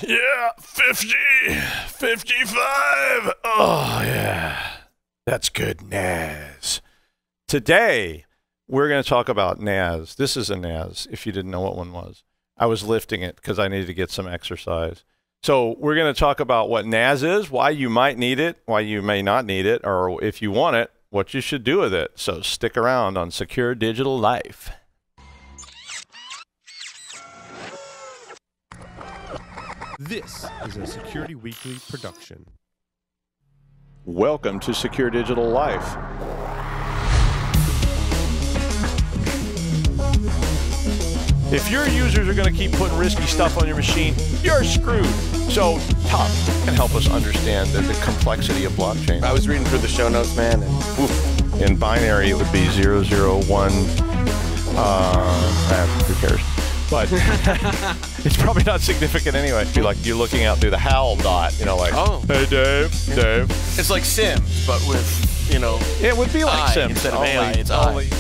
Yeah, 50, 55. Oh, yeah. That's good NAS. Today, we're going to talk about NAS. This is a NAS, if you didn't know what one was. I was lifting it because I needed to get some exercise. So we're going to talk about what NAS is, why you might need it, why you may not need it, or if you want it, what you should do with it. So stick around on Secure Digital Life. This is a Security Weekly production. Welcome to Secure Digital Life. If your users are going to keep putting risky stuff on your machine, you're screwed. So Tom can help us understand the complexity of blockchain. I was reading through the show notes, man, and Oof. In binary, it would be 001. Who cares? But it's probably not significant anyway. It'd be like you're looking out through the HAL dot, you know, like, hey, Dave. it's like Sims, but with, you know, It would be like I Sims. instead of AI, it's I.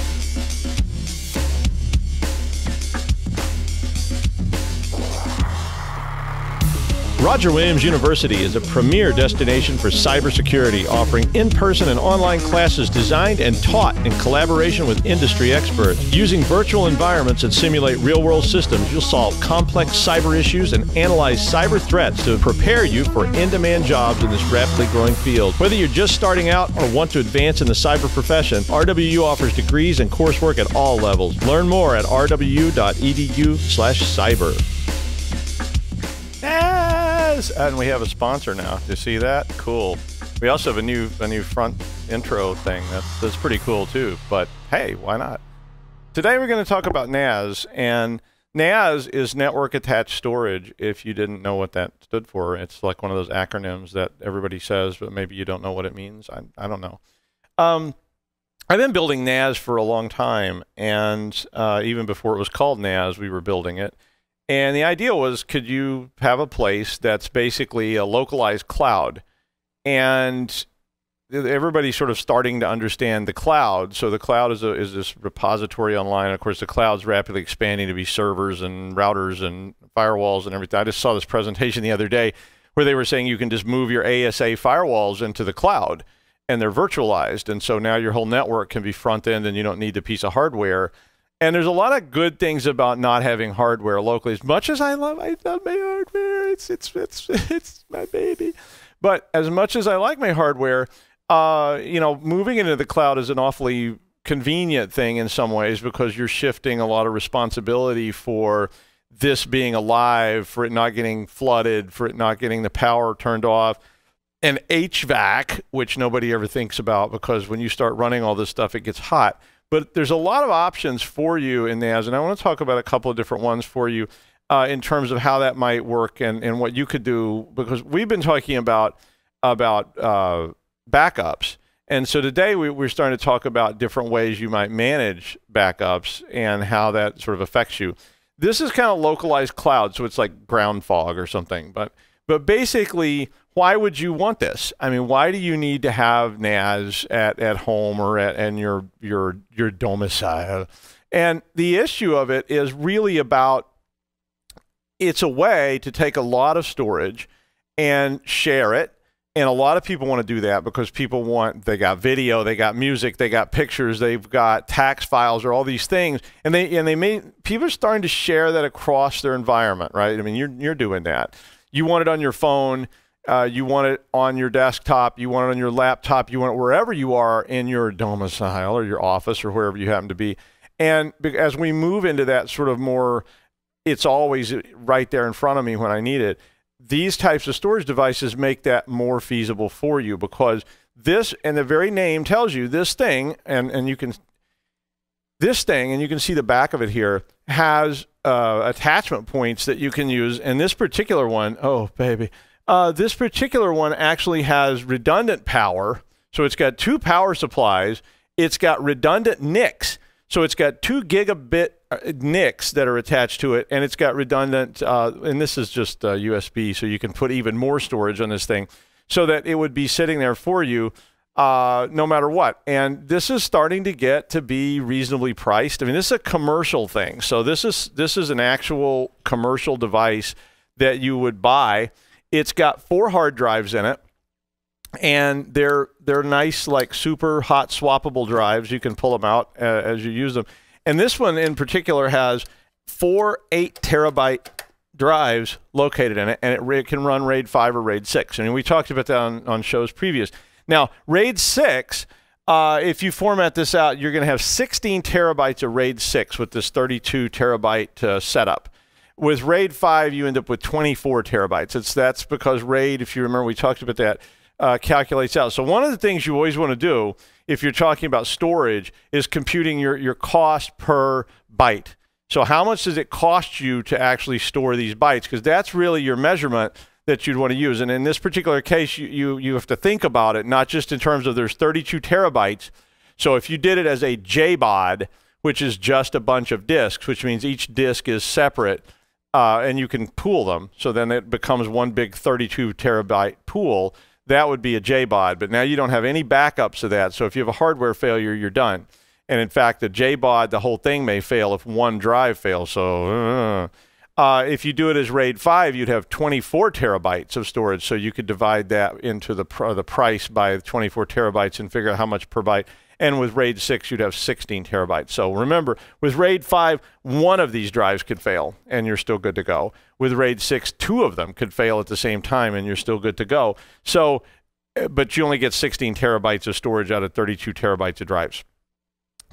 Roger Williams University is a premier destination for cybersecurity, offering in-person and online classes designed and taught in collaboration with industry experts. Using virtual environments that simulate real-world systems, you'll solve complex cyber issues and analyze cyber threats to prepare you for in-demand jobs in this rapidly growing field. Whether you're just starting out or want to advance in the cyber profession, RWU offers degrees and coursework at all levels. Learn more at rwu.edu/cyber. And we have a sponsor now. Do you see that? Cool. We also have a new front intro thing. That's pretty cool too. But hey, why not? Today we're going to talk about NAS, and NAS is Network Attached Storage. If you didn't know what that stood for, it's like one of those acronyms that everybody says, but maybe you don't know what it means. I don't know. I've been building NAS for a long time, and even before it was called NAS, we were building it. And the idea was, could you have a place that's basically a localized cloud? And everybody's sort of starting to understand the cloud. So the cloud is this repository online. Of course, the cloud's rapidly expanding to be servers and routers and firewalls and everything. I just saw this presentation the other day where they were saying you can just move your ASA firewalls into the cloud, and they're virtualized. And so now your whole network can be front-end, and you don't need a piece of hardware. And there's a lot of good things about not having hardware locally. As much as I love my hardware, it's my baby. But as much as I like my hardware, you know, moving into the cloud is an awfully convenient thing in some ways, because you're shifting a lot of responsibility for this being alive, for it not getting flooded, for it not getting the power turned off. And HVAC, which nobody ever thinks about, because when you start running all this stuff, it gets hot. But there's a lot of options for you in NAS, and I want to talk about a couple of different ones for you in terms of how that might work and what you could do, because we've been talking about backups. And so today we're starting to talk about different ways you might manage backups and how that sort of affects you. This is kind of localized cloud, so it's like ground fog or something. But basically, why would you want this? I mean, why do you need to have NAS at home or in your domicile? And the issue of it is really about, it's a way to take a lot of storage and share it. And a lot of people want to do that because they got video, they got music, they got pictures, they've got tax files or all these things. And people are starting to share that across their environment, right? I mean, you're doing that. You want it on your phone. You want it on your desktop, you want it on your laptop, you want it wherever you are in your domicile or your office or wherever you happen to be. And as we move into that sort of more, it's always right there in front of me when I need it, these types of storage devices make that more feasible for you, because this, and the very name tells you, this thing, and you can see the back of it here, has attachment points that you can use. And this particular one, oh baby, this particular one actually has redundant power. So it's got two power supplies. It's got redundant NICs. So it's got 2 gigabit NICs that are attached to it. And it's got redundant, and this is just USB, so you can put even more storage on this thing so that it would be sitting there for you no matter what. And this is starting to get to be reasonably priced. I mean, this is a commercial thing. So this is an actual commercial device that you would buy. It's got 4 hard drives in it, and they're nice, like super hot swappable drives. You can pull them out as you use them. And this one in particular has 4 8-terabyte drives located in it, and it can run RAID 5 or RAID 6. And we talked about that on shows previous. Now, RAID 6, if you format this out, you're going to have 16 terabytes of RAID 6 with this 32 terabyte setup. With RAID 5, you end up with 24 terabytes. That's because RAID, if you remember, we talked about that, calculates out. So one of the things you always want to do if you're talking about storage is computing your cost per byte. So how much does it cost you to actually store these bytes? Because that's really your measurement that you'd want to use. And in this particular case, you have to think about it, not just in terms of there's 32 terabytes. So if you did it as a JBOD, which is just a bunch of disks, which means each disk is separate, and you can pool them, so then it becomes one big 32 terabyte pool, that would be a JBOD. But now you don't have any backups of that, so if you have a hardware failure, you're done. And in fact, the JBOD, the whole thing may fail if one drive fails. So if you do it as RAID 5, you'd have 24 terabytes of storage. So you could divide that into the price by 24 terabytes and figure out how much per byte. And with RAID 6, you'd have 16 terabytes. So remember, with RAID 5, one of these drives could fail, and you're still good to go. With RAID 6, 2 of them could fail at the same time, and you're still good to go. So, but you only get 16 terabytes of storage out of 32 terabytes of drives.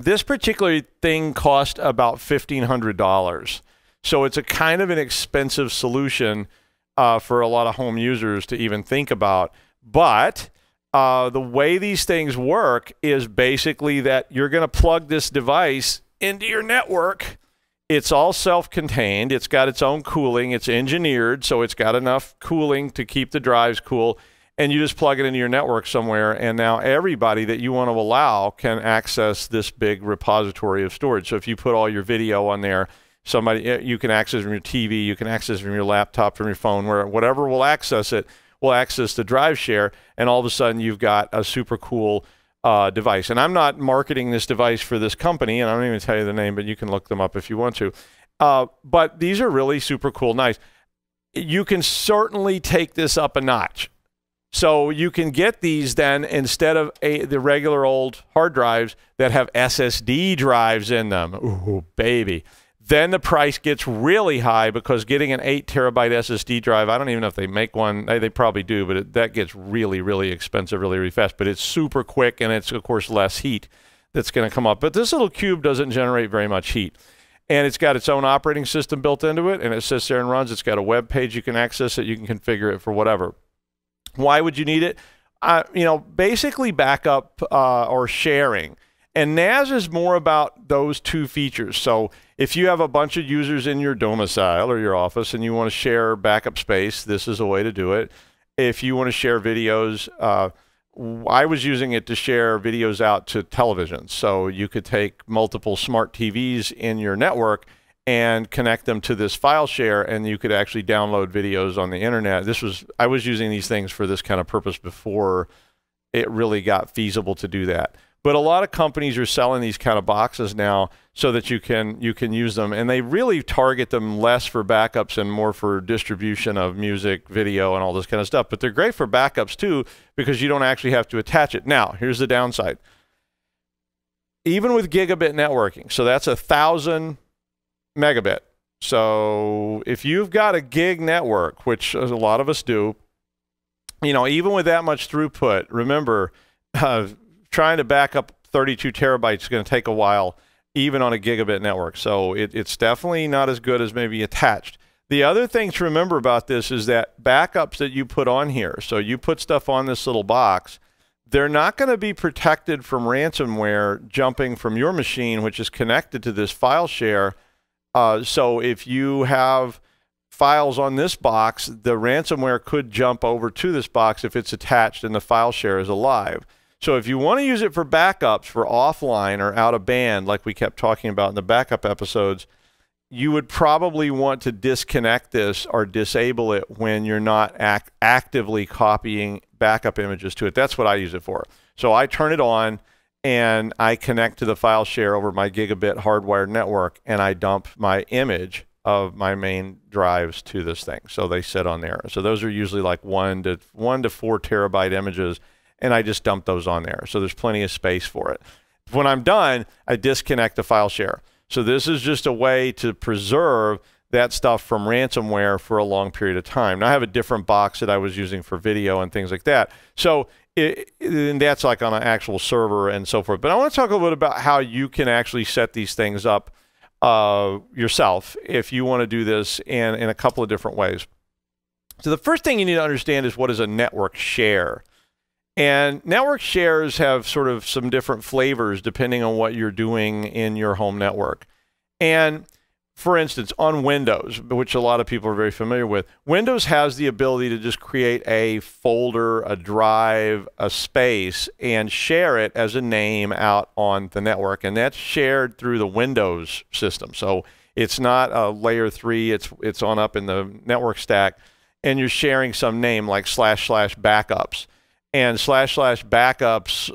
This particular thing cost about $1,500. So it's a kind of an expensive solution for a lot of home users to even think about. But the way these things work is basically that you're going to plug this device into your network. It's all self-contained. It's got its own cooling. It's engineered, so it's got enough cooling to keep the drives cool. And you just plug it into your network somewhere, and now everybody that you want to allow can access this big repository of storage. So if you put all your video on there, you can access from your TV, you can access from your laptop, from your phone, whatever will access it will access the drive share, and all of a sudden you've got a super cool device. And I'm not marketing this device for this company, and I don't even tell you the name, but you can look them up if you want to. But these are really super cool, nice. You can certainly take this up a notch. So you can get these then instead of the regular old hard drives that have SSD drives in them. Ooh, baby. Then the price gets really high because getting an 8-terabyte SSD drive, I don't even know if they make one. They probably do, but that gets really, really expensive really, really fast. But it's super quick, and it's, of course, less heat that's going to come up. But this little cube doesn't generate very much heat. And it's got its own operating system built into it, and it sits there and runs. It's got a web page. You can access it. You can configure it for whatever. Why would you need it? Basically backup or sharing. And NAS is more about those two features. So if you have a bunch of users in your domicile or your office and you want to share backup space, this is a way to do it. If you want to share videos, I was using it to share videos out to televisions. So you could take multiple smart TVs in your network and connect them to this file share, and you could actually download videos on the internet. I was using these things for this kind of purpose before it really got feasible to do that. But a lot of companies are selling these kind of boxes now so that you can use them, and they really target them less for backups and more for distribution of music, video, and all this kind of stuff. But they're great for backups too because you don't actually have to attach it. Now, here's the downside. Even with gigabit networking, so that's 1,000 megabit. So if you've got a gig network, which a lot of us do, even with that much throughput, remember, trying to back up 32 terabytes is going to take a while, even on a gigabit network. So it's definitely not as good as maybe attached. The other thing to remember about this is that backups that you put on here, so you put stuff on this little box, they're not going to be protected from ransomware jumping from your machine, which is connected to this file share. So if you have files on this box, the ransomware could jump over to this box if it's attached and the file share is alive. So if you want to use it for backups, for offline or out of band, like we kept talking about in the backup episodes, you would probably want to disconnect this or disable it when you're not actively copying backup images to it. That's what I use it for. So I turn it on and I connect to the file share over my gigabit hardwired network, and I dump my image of my main drives to this thing. So they sit on there. So those are usually like 1 to 4 terabyte images, and I just dump those on there. So there's plenty of space for it. When I'm done, I disconnect the file share. So this is just a way to preserve that stuff from ransomware for a long period of time. Now I have a different box that I was using for video and things like that. So and that's like on an actual server and so forth. But I want to talk a little bit about how you can actually set these things up yourself if you want to do this in a couple of different ways. So the first thing you need to understand is what is a network share. And network shares have sort of some different flavors depending on what you're doing in your home network. And for instance, on Windows, which a lot of people are very familiar with, Windows has the ability to just create a folder, a drive, a space, and share it as a name out on the network. And that's shared through the Windows system. So it's not a layer 3, it's on up in the network stack, and you're sharing some name like // backups. And // backups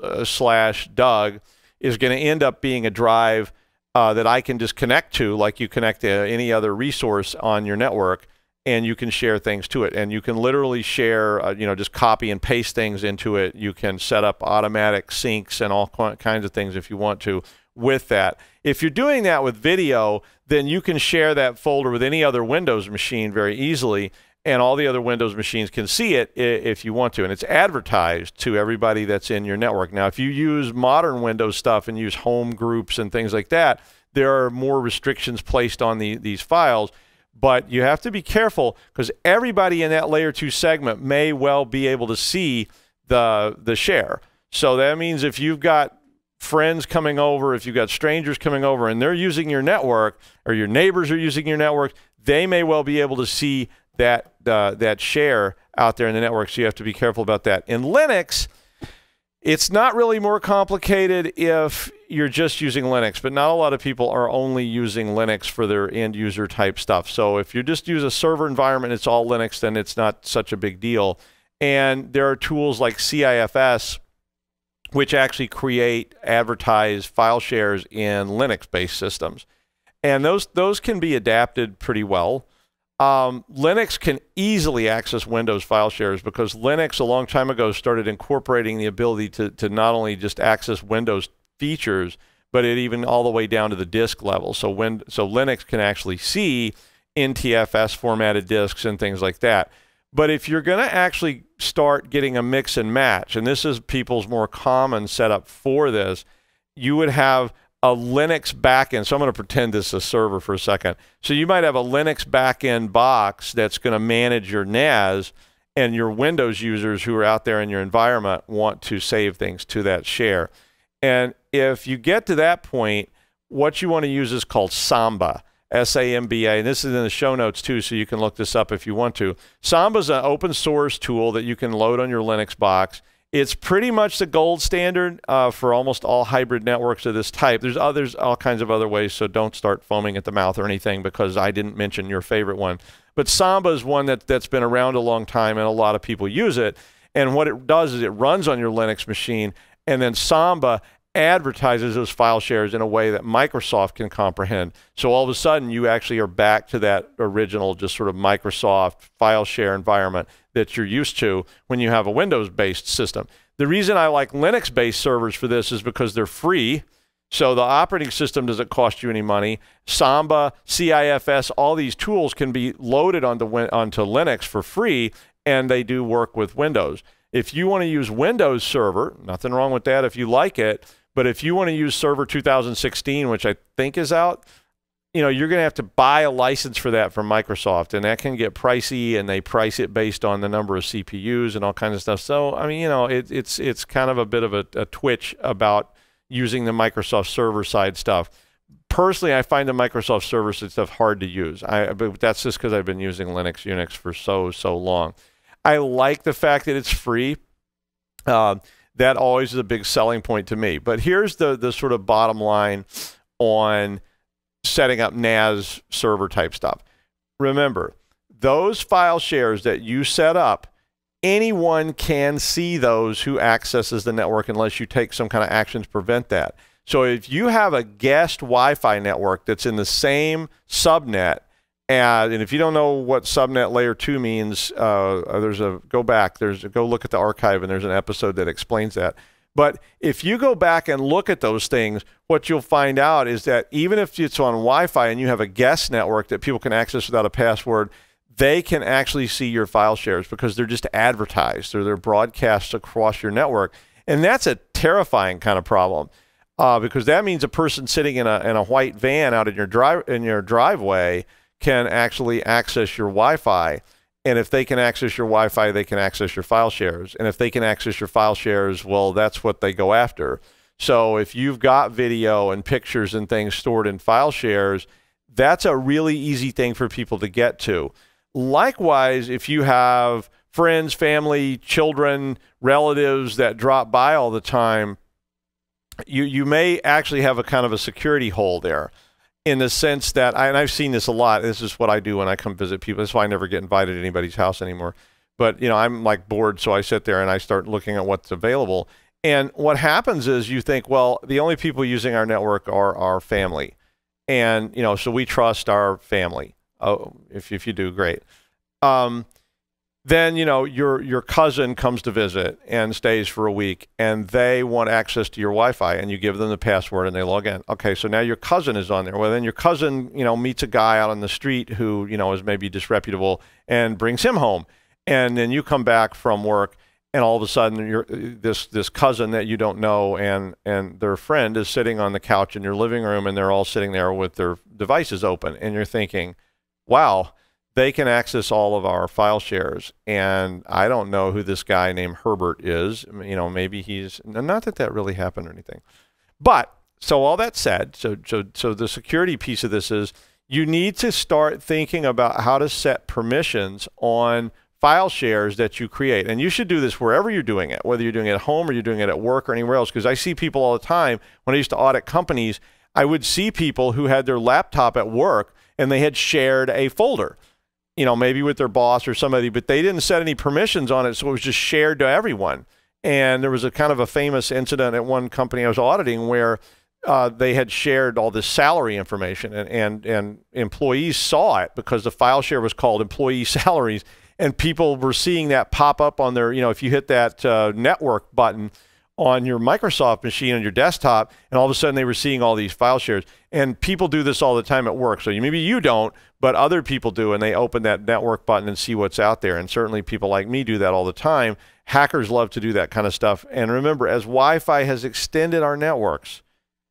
/ Doug is going to end up being a drive that I can just connect to, like you connect to any other resource on your network, and you can share things to it. And you can literally share, you know, just copy and paste things into it. You can set up automatic syncs and all kinds of things if you want to with that. If you're doing that with video, then you can share that folder with any other Windows machine very easily, and all the other Windows machines can see it if you want to. And it's advertised to everybody that's in your network. Now, if you use modern Windows stuff and use home groups and things like that, there are more restrictions placed on these files. But you have to be careful because everybody in that layer 2 segment may well be able to see the share. So that means if you've got friends coming over, if you've got strangers coming over and they're using your network, or your neighbors are using your network, they may well be able to see that share out there in the network, so you have to be careful about that. In Linux, it's not really more complicated if you're just using Linux, but not a lot of people are only using Linux for their end user type stuff. So if you just use a server environment, it's all Linux, then it's not such a big deal. And there are tools like CIFS, which actually advertise file shares in Linux-based systems. And those can be adapted pretty well. Linux can easily access Windows file shares because Linux a long time ago started incorporating the ability to not only just access Windows features, but it even all the way down to the disk level. So Linux can actually see NTFS formatted disks and things like that. But if you're going to actually start getting a mix and match, and this is people's more common setup for this, you would have a Linux backend. So I'm going to pretend this is a server for a second. So you might have a Linux backend box that's going to manage your NAS, and your Windows users who are out there in your environment want to save things to that share. And if you get to that point, what you want to use is called Samba, S-A-M-B-A. And this is in the show notes too, so you can look this up if you want to. Samba is an open source tool that you can load on your Linux box. It's pretty much the gold standard for almost all hybrid networks of this type. There's all kinds of other ways, so don't start foaming at the mouth or anything because I didn't mention your favorite one. But Samba is one that's been around a long time, and a lot of people use it. And what it does is it runs on your Linux machine, and then Samba advertises those file shares in a way that Microsoft can comprehend. So all of a sudden, you actually are back to that original just sort of Microsoft file share environment that you're used to when you have a Windows-based system. The reason I like Linux-based servers for this is because they're free, so the operating system doesn't cost you any money. Samba, CIFS, all these tools can be loaded onto Linux for free, and they do work with Windows. If you want to use Windows Server, nothing wrong with that if you like it, but if you want to use Server 2016, which I think is out, you're going to have to buy a license for that from Microsoft, and that can get pricey, and they price it based on the number of CPUs and all kinds of stuff. So, I mean, it's kind of a bit of a twitch about using the Microsoft server side stuff. Personally, I find the Microsoft server side stuff hard to use. But that's just because I've been using Linux, Unix for so long. I like the fact that it's free. That always is a big selling point to me. But here's the sort of bottom line on setting up NAS server type stuff. Remember, those file shares that you set up, anyone can see those who accesses the network unless you take some kind of action to prevent that. So if you have a guest Wi-Fi network that's in the same subnet And if you don't know what subnet layer 2 means, go look at the archive, and there's an episode that explains that. But if you go back and look at those things, what you'll find out is that even if it's on Wi-Fi and you have a guest network that people can access without a password, they can actually see your file shares because they're just advertised, or they're broadcast across your network. And that's a terrifying kind of problem, because that means a person sitting in a white van out in your driveway can actually access your Wi-Fi. And if they can access your Wi-Fi, they can access your file shares. And if they can access your file shares, well, that's what they go after. So if you've got video and pictures and things stored in file shares, that's a really easy thing for people to get to. Likewise, if you have friends, family, children, relatives that drop by all the time, you may actually have a kind of a security hole there, in the sense that, and I've seen this a lot. This is what I do when I come visit people. That's why I never get invited to anybody's house anymore. But, you know, I'm like bored, so I sit there and I start looking at what's available. And what happens is you think, well, the only people using our network are our family. And, you know, so we trust our family. Oh, if you do, great. Then, you know, your cousin comes to visit and stays for a week, and they want access to your Wi-Fi, and you give them the password and they log in. Okay, so now your cousin is on there. Well, then your cousin, you know, meets a guy out on the street who, you know, is maybe disreputable and brings him home. And then you come back from work, and all of a sudden this cousin that you don't know and their friend is sitting on the couch in your living room, and they're all sitting there with their devices open, and you're thinking, wow, they can access all of our file shares. And I don't know who this guy named Herbert is. You know, maybe he's, not that that really happened or anything. But, so all that said, so the security piece of this is you need to start thinking about how to set permissions on file shares that you create. And you should do this wherever you're doing it, whether you're doing it at home or you're doing it at work or anywhere else. Because I see people all the time, when I used to audit companies, I would see people who had their laptop at work and they had shared a folder, you know, maybe with their boss or somebody, but they didn't set any permissions on it, so it was just shared to everyone. And there was a kind of a famous incident at one company I was auditing where they had shared all this salary information, and employees saw it because the file share was called employee salaries, and people were seeing that pop up on their, you know, if you hit that network button on your Microsoft machine on your desktop, and all of a sudden they were seeing all these file shares. And people do this all the time at work. So maybe you don't, but other people do, and they open that network button and see what's out there. And certainly people like me do that all the time. Hackers love to do that kind of stuff. And remember, as Wi-Fi has extended our networks,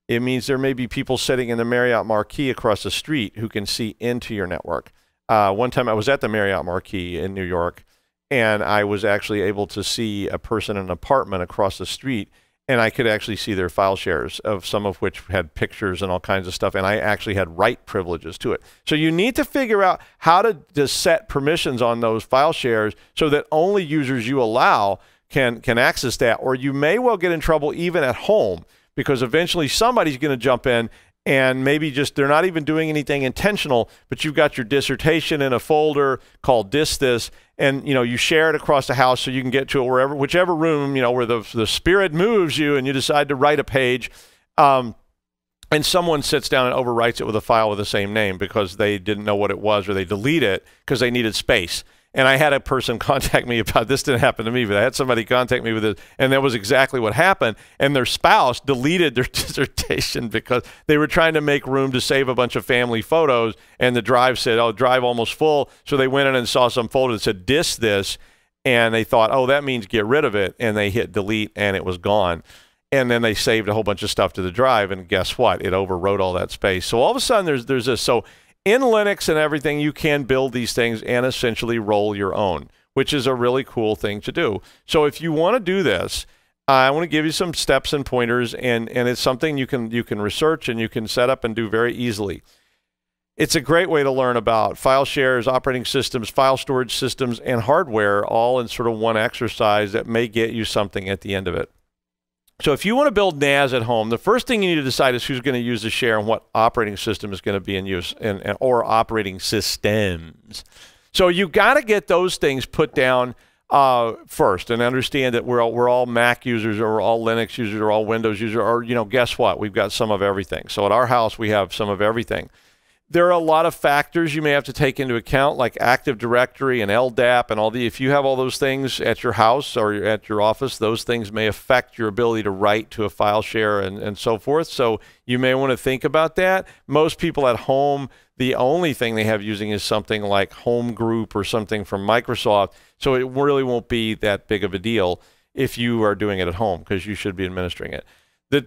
it means there may be people sitting in the Marriott Marquis across the street who can see into your network. One time I was at the Marriott Marquis in New York, and I was actually able to see a person in an apartment across the street, and I could actually see their file shares, of some of which had pictures and all kinds of stuff, and I actually had write privileges to it. So you need to figure out how to set permissions on those file shares so that only users you allow can access that, or you may well get in trouble even at home, because eventually somebody's going to jump in, and maybe just they're not even doing anything intentional, but you've got your dissertation in a folder called this, and you know, you share it across the house so you can get to it whichever room, you know, where the spirit moves you, and you decide to write a page, and someone sits down and overwrites it with a file with the same name because they didn't know what it was, or they delete it because they needed space. And I had a person contact me about this. Didn't happen to me, but I had somebody contact me with it, and that was exactly what happened. And their spouse deleted their dissertation because they were trying to make room to save a bunch of family photos, and the drive said, "Oh, drive almost full." So they went in and saw some folder that said "disk this," and they thought, "Oh, that means get rid of it," and they hit delete, and it was gone. And then they saved a whole bunch of stuff to the drive, and guess what? It overwrote all that space. So all of a sudden, there's this. So in Linux and everything, you can build these things and essentially roll your own, which is a really cool thing to do. So if you want to do this, I want to give you some steps and pointers, and it's something you can research and you can set up and do very easily. It's a great way to learn about file shares, operating systems, file storage systems, and hardware, all in sort of one exercise that may get you something at the end of it. So if you want to build NAS at home, the first thing you need to decide is who's going to use the share and what operating system is going to be in use, or operating systems. So you got to get those things put down first, and understand that we're all Mac users, or we're all Linux users, or all Windows users, or, you know, guess what? We've got some of everything. So at our house, we have some of everything. There are a lot of factors you may have to take into account, like Active Directory and LDAP and all the. If you have all those things at your house or at your office, those things may affect your ability to write to a file share and so forth. So you may want to think about that. Most people at home, the only thing they have using is something like Home Group or something from Microsoft. So it really won't be that big of a deal if you are doing it at home, because you should be administering it. The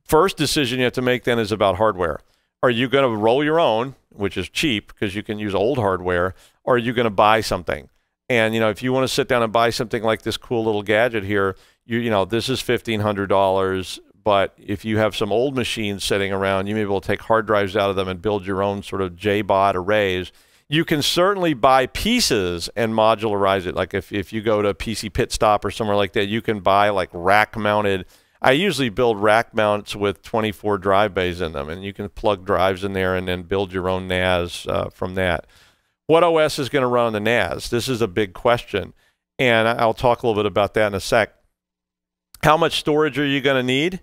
first decision you have to make then is about hardware. Are you going to roll your own, which is cheap because you can use old hardware, or are you going to buy something? And, if you want to sit down and buy something like this cool little gadget here, this is $1,500, but if you have some old machines sitting around, you may be able to take hard drives out of them and build your own sort of JBOD arrays. You can certainly buy pieces and modularize it. Like if you go to PC Pit Stop or somewhere like that, you can buy like rack-mounted. I usually build rack mounts with 24 drive bays in them, and you can plug drives in there and then build your own NAS from that. What OS is going to run on the NAS? This is a big question, and I'll talk a little bit about that in a sec. How much storage are you going to need?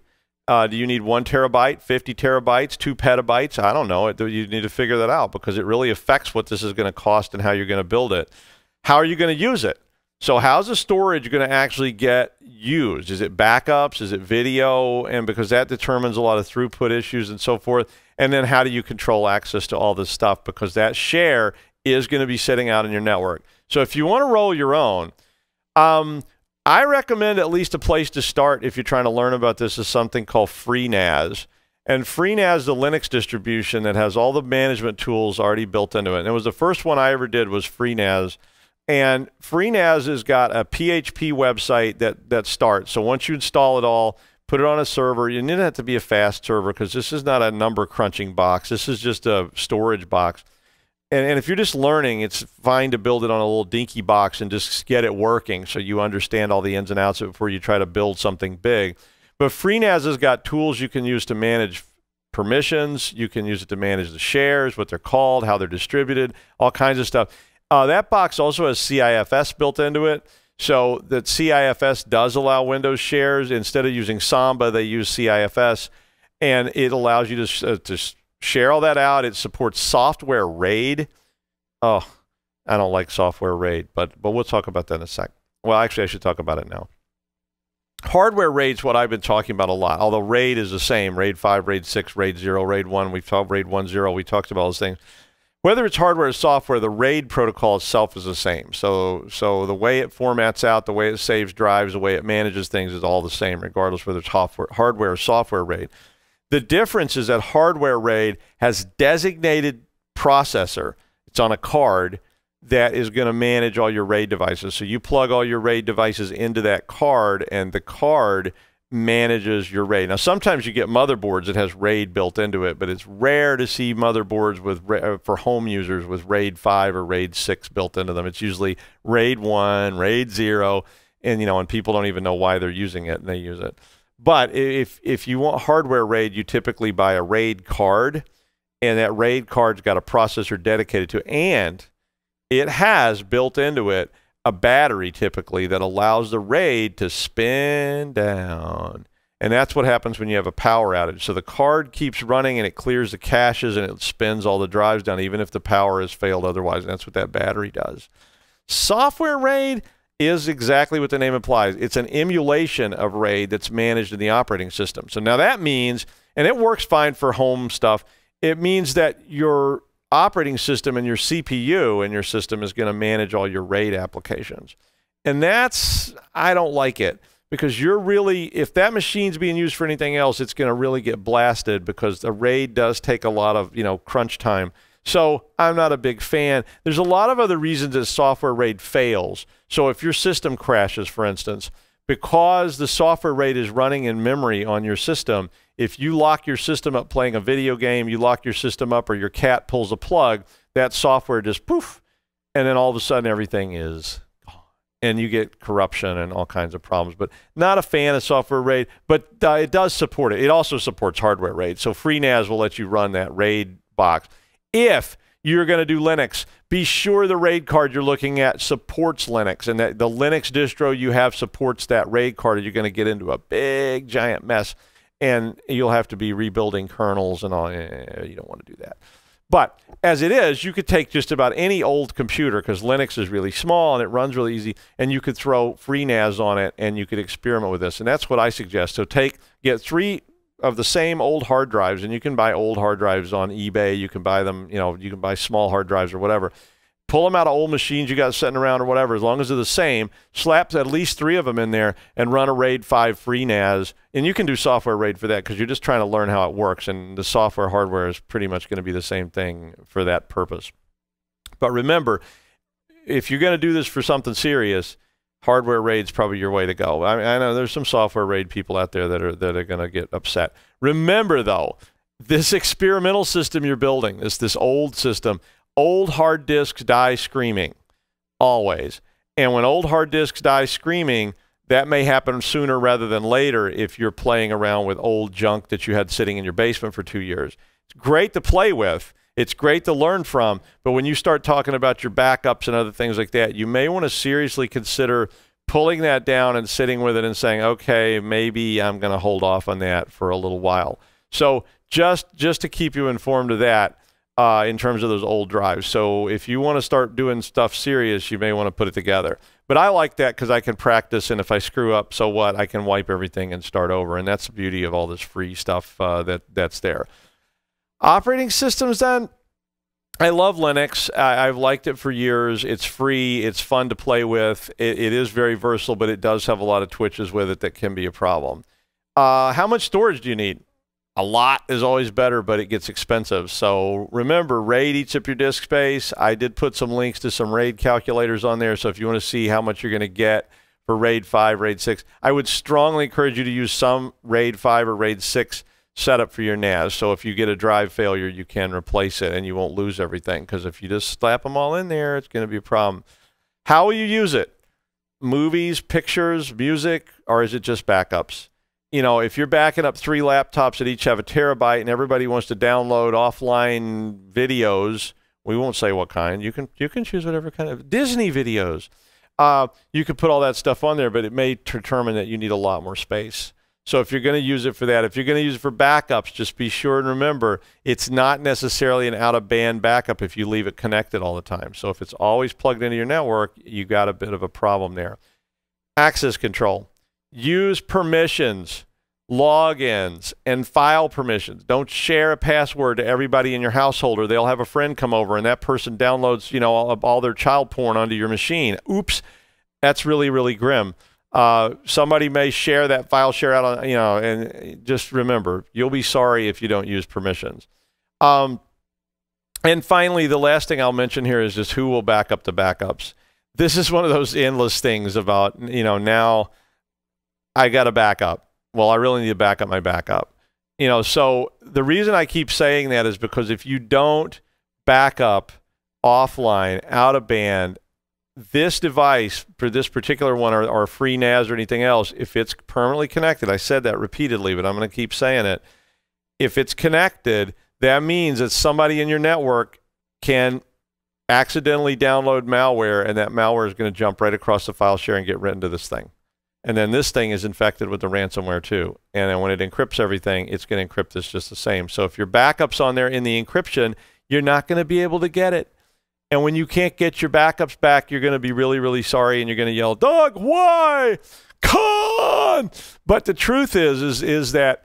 Do you need 1 terabyte, 50 terabytes, 2 petabytes? I don't know. You need to figure that out because it really affects what this is going to cost and how you're going to build it. How are you going to use it? So how's the storage going to actually get used? Is it backups? Is it video? And because that determines a lot of throughput issues and so forth. And then how do you control access to all this stuff? Because that share is going to be sitting out in your network. So if you want to roll your own, I recommend at least a place to start if you're trying to learn about this is something called FreeNAS. And FreeNAS is a Linux distribution that has all the management tools already built into it. And it was the first one I ever did was FreeNAS. And FreeNAS has got a PHP website that starts. So once you install it all, put it on a server. You need it to be a fast server because this is not a number crunching box. This is just a storage box. And if you're just learning, it's fine to build it on a little dinky box and just get it working so you understand all the ins and outs of it before you try to build something big. But FreeNAS has got tools you can use to manage permissions. You can use it to manage the shares, what they're called, how they're distributed, all kinds of stuff. That box also has CIFS built into it, so that CIFS does allow Windows shares. Instead of using Samba, they use CIFS, and it allows you to share all that out. It supports software RAID. Oh, I don't like software RAID, but we'll talk about that in a sec. Well, actually, I should talk about it now. Hardware RAID is what I've been talking about a lot, although RAID is the same. RAID 5, RAID 6, RAID 0, RAID 1. We've talked RAID 1.0. We talked about those things. Whether it's hardware or software, the RAID protocol itself is the same. So the way it formats out, the way it saves drives, the way it manages things is all the same, regardless whether it's hardware or software RAID. The difference is that hardware RAID has designated processor. It's on a card that is going to manage all your RAID devices. So you plug all your RAID devices into that card, and the card manages your RAID. Now, sometimes you get motherboards that has RAID built into it, but it's rare to see motherboards with for home users with RAID 5 or RAID 6 built into them. It's usually RAID 1, RAID 0, and and people don't even know why they're using it, and they use it. But if you want hardware RAID, you typically buy a RAID card, and that RAID card's got a processor dedicated to it, and it has built into it a battery typically that allows the RAID to spin down. And that's what happens when you have a power outage. So the card keeps running and it clears the caches and it spins all the drives down even if the power has failed otherwise. And that's what that battery does. Software RAID is exactly what the name implies. It's an emulation of RAID that's managed in the operating system. So now that means, and it works fine for home stuff, it means that your operating system and your CPU in your system is going to manage all your RAID applications. And that's, I don't like it because you're really, if that machine's being used for anything else, it's going to really get blasted because the RAID does take a lot of, crunch time. So I'm not a big fan. There's a lot of other reasons that software RAID fails. So if your system crashes, for instance, because the software RAID is running in memory on your system, if you lock your system up playing a video game, you lock your system up or your cat pulls a plug, that software just poof, and then all of a sudden everything is gone. And you get corruption and all kinds of problems. But not a fan of software RAID, but it does support it. It also supports hardware RAID. So FreeNAS will let you run that RAID box. If you're going to do Linux, be sure the RAID card you're looking at supports Linux, and that the Linux distro you have supports that RAID card, or you're going to get into a big, giant mess. And you'll have to be rebuilding kernels and all. You don't want to do that. But as it is, you could take just about any old computer, because Linux is really small and it runs really easy, and you could throw free NAS on it and you could experiment with this. And that's what I suggest. So get 3 of the same old hard drives, and you can buy old hard drives on eBay. You can buy them, you can buy small hard drives or whatever. Pull them out of old machines you got sitting around or whatever, as long as they're the same. Slap at least 3 of them in there and run a RAID 5 free NAS. And you can do software RAID for that because you're just trying to learn how it works. And the software hardware is pretty much going to be the same thing for that purpose. But remember, if you're going to do this for something serious, hardware RAID's probably your way to go. I know there's some software RAID people out there that are going to get upset. Remember, though, this experimental system you're building, this old system, old hard disks die screaming, always. And when old hard disks die screaming, that may happen sooner rather than later if you're playing around with old junk that you had sitting in your basement for 2 years. It's great to play with. It's great to learn from. But when you start talking about your backups and other things like that, you may want to seriously consider pulling that down and sitting with it and saying, okay, maybe I'm going to hold off on that for a little while. So just to keep you informed of that, in terms of those old drives. So if you want to start doing stuff serious, you may want to put it together. But I like that because I can practice, and if I screw up, so what? I can wipe everything and start over, and that's the beauty of all this free stuff that's there. Operating systems, then. I love Linux. I've liked it for years. It's free. It's fun to play with. It is very versatile, but it does have a lot of twitches with it that can be a problem. How much storage do you need? A lot is always better, but it gets expensive. So remember, RAID eats up your disk space. I did put some links to some RAID calculators on there. So if you want to see how much you're going to get for RAID 5, RAID 6, I would strongly encourage you to use some RAID 5 or RAID 6 setup for your NAS. So if you get a drive failure, you can replace it and you won't lose everything. Because if you just slap them all in there, it's going to be a problem. How will you use it? Movies, pictures, music, or is it just backups? If you're backing up 3 laptops that each have a terabyte and everybody wants to download offline videos, we won't say what kind. You can choose whatever kind of Disney videos. You could put all that stuff on there, but it may determine that you need a lot more space. So if you're going to use it for that, if you're going to use it for backups, just be sure and remember it's not necessarily an out-of-band backup if you leave it connected all the time. So if it's always plugged into your network, you got a bit of a problem there. Access control. Use permissions, logins, and file permissions. Don't share a password to everybody in your household, or they'll have a friend come over and that person downloads, all their child porn onto your machine. Oops, that's really, really grim. Somebody may share that file share out on, and just remember, you'll be sorry if you don't use permissions. And finally, the last thing I'll mention here is just who will back up the backups. This is one of those endless things about, now I got to back up. Well, I really need to back up my backup. So the reason I keep saying that is because if you don't back up offline, out of band, this device for this particular one or free NAS or anything else, if it's permanently connected, I said that repeatedly, but I'm going to keep saying it. If it's connected, that means that somebody in your network can accidentally download malware, and that malware is going to jump right across the file share and get written to this thing. And then this thing is infected with the ransomware too. And then when it encrypts everything, it's going to encrypt this just the same. So if your backup's on there in the encryption, you're not going to be able to get it. And when you can't get your backups back, you're going to be really, really sorry, and you're going to yell, "Doug, why? Con!" But the truth is that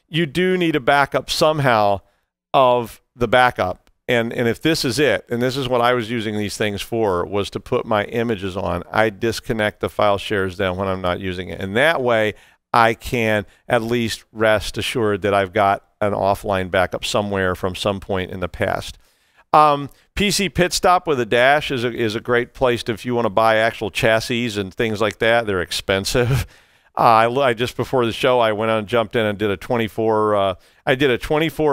you do need a backup somehow of the backup. And if this is it, and this is what I was using these things for, was to put my images on, I disconnect the file shares then when I'm not using it. And that way, I can at least rest assured that I've got an offline backup somewhere from some point in the past. PC Pit Stop with a dash is a great place if you want to buy actual chassis and things like that. They're expensive. I just before the show, I went on and jumped in and did a 24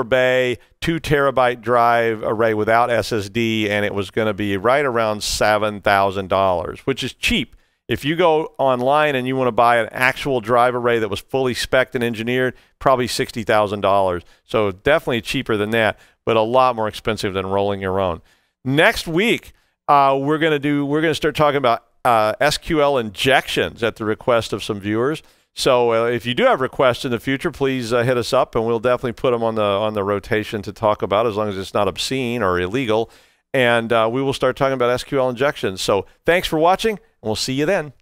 bay, 2 terabyte drive array without SSD, and it was going to be right around $7,000, which is cheap. If you go online and you want to buy an actual drive array that was fully spec'd and engineered, probably $60,000. So definitely cheaper than that, but a lot more expensive than rolling your own. Next week, we're going to start talking about SQL injections at the request of some viewers. So if you do have requests in the future, please hit us up, and we'll definitely put them on the rotation to talk about, as long as it's not obscene or illegal. And we will start talking about SQL injection. So thanks for watching, and we'll see you then.